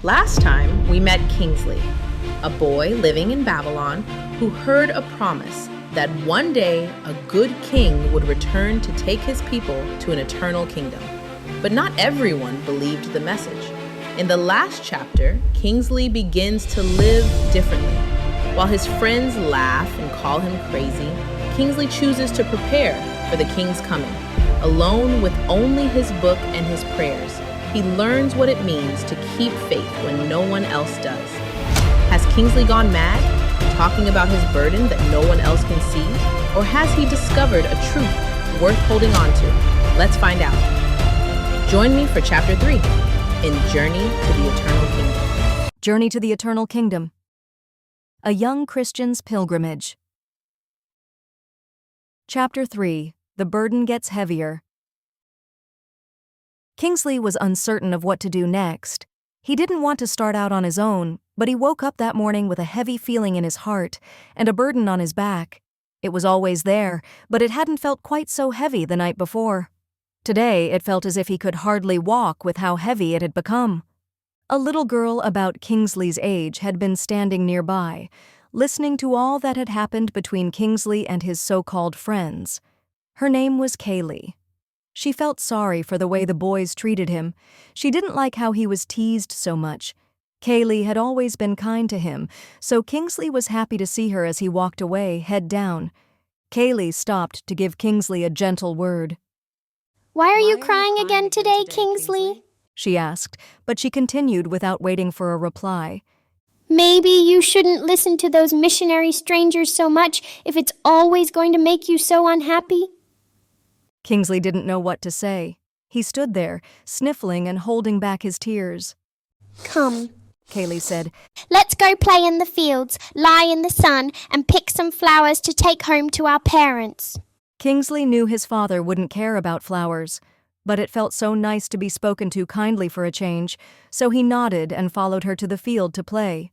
Last time, we met Kingsley, a boy living in Babylon who heard a promise that one day a good king would return to take his people to an eternal kingdom. But not everyone believed the message. In the last chapter, Kingsley begins to live differently. While his friends laugh and call him crazy, Kingsley chooses to prepare for the king's coming. Alone with only his book and his prayers, he learns what it means to keep faith when no one else does. Has Kingsley gone mad, talking about his burden that no one else can see? Or has he discovered a truth worth holding on to? Let's find out. Join me for Chapter 3 in Journey to the Eternal Kingdom. Journey to the Eternal Kingdom. A Young Christian's Pilgrimage. Chapter 3. The Burden Gets Heavier. Kingsley was uncertain of what to do next. He didn't want to start out on his own, but he woke up that morning with a heavy feeling in his heart and a burden on his back. It was always there, but it hadn't felt quite so heavy the night before. Today, it felt as if he could hardly walk with how heavy it had become. A little girl about Kingsley's age had been standing nearby, listening to all that had happened between Kingsley and his so-called friends. Her name was Kaylee. She felt sorry for the way the boys treated him. She didn't like how he was teased so much. Kaylee had always been kind to him, so Kingsley was happy to see her as he walked away, head down. Kaylee stopped to give Kingsley a gentle word. "Why are you crying again today, Kingsley?" she asked, but she continued without waiting for a reply. "Maybe you shouldn't listen to those missionary strangers so much if it's always going to make you so unhappy." Kingsley didn't know what to say. He stood there, sniffling and holding back his tears. "Come," Kaylee said. "let's go play in the fields, lie in the sun, and pick some flowers to take home to our parents." Kingsley knew his father wouldn't care about flowers, but it felt so nice to be spoken to kindly for a change, so he nodded and followed her to the field to play.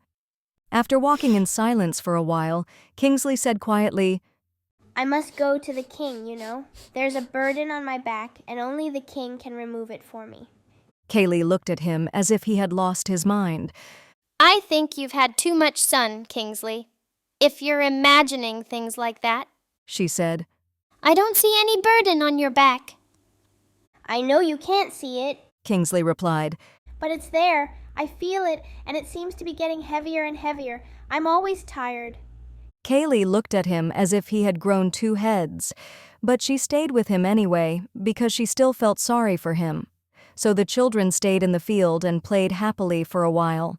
After walking in silence for a while, Kingsley said quietly, "I must go to the king, you know. There's a burden on my back, and only the king can remove it for me." Kaylee looked at him as if he had lost his mind. "I think you've had too much sun, Kingsley. If you're imagining things like that," she said. "I don't see any burden on your back." "I know you can't see it," Kingsley replied. "but it's there. I feel it, and it seems to be getting heavier and heavier. I'm always tired." Kaylee looked at him as if he had grown two heads, but she stayed with him anyway because she still felt sorry for him. So the children stayed in the field and played happily for a while.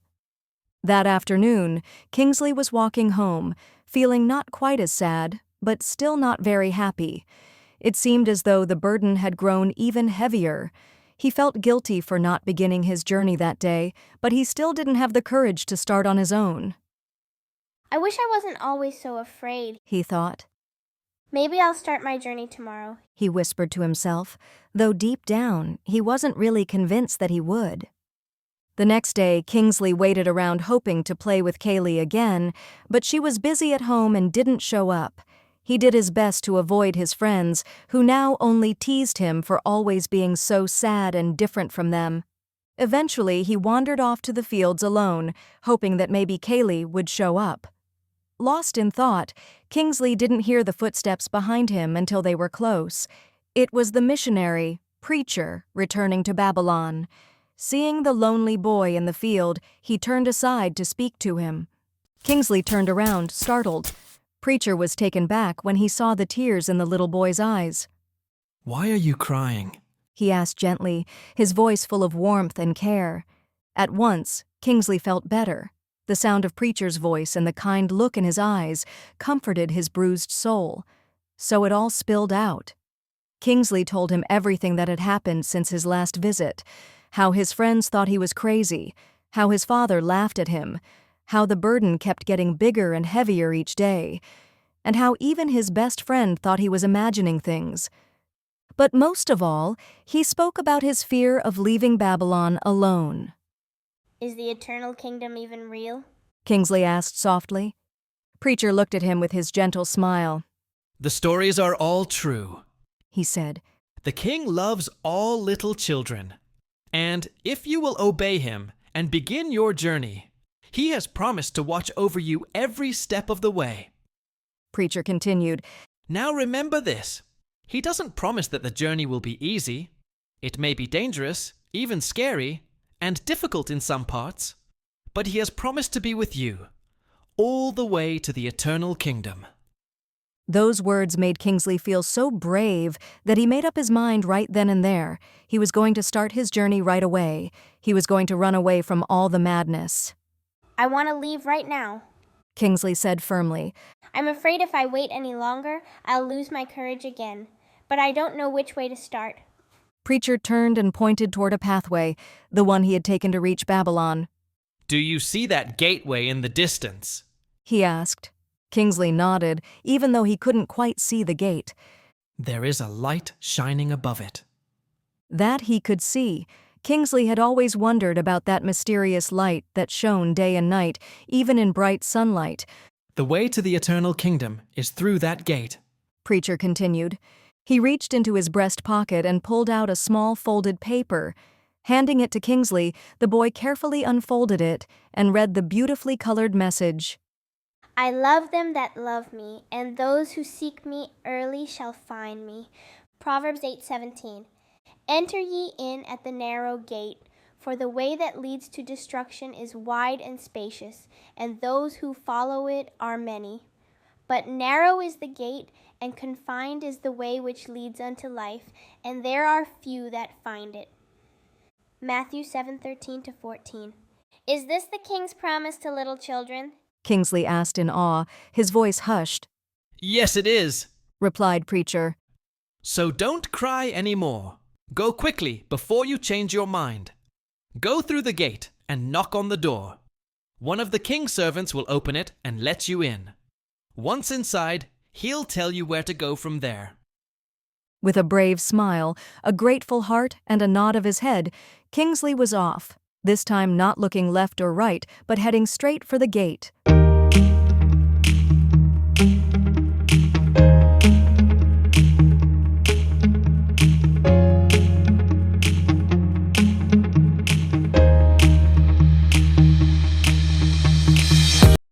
That afternoon, Kingsley was walking home, feeling not quite as sad, but still not very happy. It seemed as though the burden had grown even heavier. He felt guilty for not beginning his journey that day, but he still didn't have the courage to start on his own. "I wish I wasn't always so afraid," he thought. "Maybe I'll start my journey tomorrow," he whispered to himself, though deep down he wasn't really convinced that he would. The next day, Kingsley waited around hoping to play with Kaylee again, but she was busy at home and didn't show up. He did his best to avoid his friends, who now only teased him for always being so sad and different from them. Eventually, he wandered off to the fields alone, hoping that maybe Kaylee would show up. Lost in thought, Kingsley didn't hear the footsteps behind him until they were close. It was the missionary, Preacher, returning to Babylon. Seeing the lonely boy in the field, he turned aside to speak to him. Kingsley turned around, startled. Preacher was taken back when he saw the tears in the little boy's eyes. "Why are you crying?" he asked gently, his voice full of warmth and care. At once, Kingsley felt better. The sound of Preacher's voice and the kind look in his eyes comforted his bruised soul. So it all spilled out. Kingsley told him everything that had happened since his last visit, how his friends thought he was crazy, how his father laughed at him, how the burden kept getting bigger and heavier each day, and how even his best friend thought he was imagining things. But most of all, he spoke about his fear of leaving Babylon alone. "Is the eternal kingdom even real?" Kingsley asked softly. Preacher looked at him with his gentle smile. "The stories are all true," he said. "The king loves all little children. And if you will obey him and begin your journey. He has promised to watch over you every step of the way. Preacher continued. Now remember this. He doesn't promise that the journey will be easy. It may be dangerous, even scary, and difficult in some parts, but he has promised to be with you, all the way to the eternal kingdom. Those words made Kingsley feel so brave that he made up his mind right then and there. He was going to start his journey right away. He was going to run away from all the madness. I want to leave right now. Kingsley said firmly. I'm afraid if I wait any longer, I'll lose my courage again. But I don't know which way to start. Preacher turned and pointed toward a pathway, the one he had taken to reach Babylon. Do you see that gateway in the distance? He asked. Kingsley nodded, even though he couldn't quite see the gate. There is a light shining above it. That he could see. Kingsley had always wondered about that mysterious light that shone day and night, even in bright sunlight. The way to the eternal kingdom is through that gate. Preacher continued. He reached into his breast pocket and pulled out a small folded paper. Handing it to Kingsley, the boy carefully unfolded it and read the beautifully colored message. I love them that love me, and those who seek me early shall find me. Proverbs 8:17. Enter ye in at the narrow gate, for the way that leads to destruction is wide and spacious, and those who follow it are many. But narrow is the gate, and confined is the way which leads unto life, and there are few that find it. Matthew 7:13-14. Is this the king's promise to little children? Kingsley asked in awe, his voice hushed. Yes, it is, Replied Preacher. So don't cry anymore. Go quickly before you change your mind. Go through the gate and knock on the door. One of the king's servants will open it and let you in. Once inside, he'll tell you where to go from there. With a brave smile, a grateful heart, and a nod of his head, Kingsley was off, this time not looking left or right, but heading straight for the gate.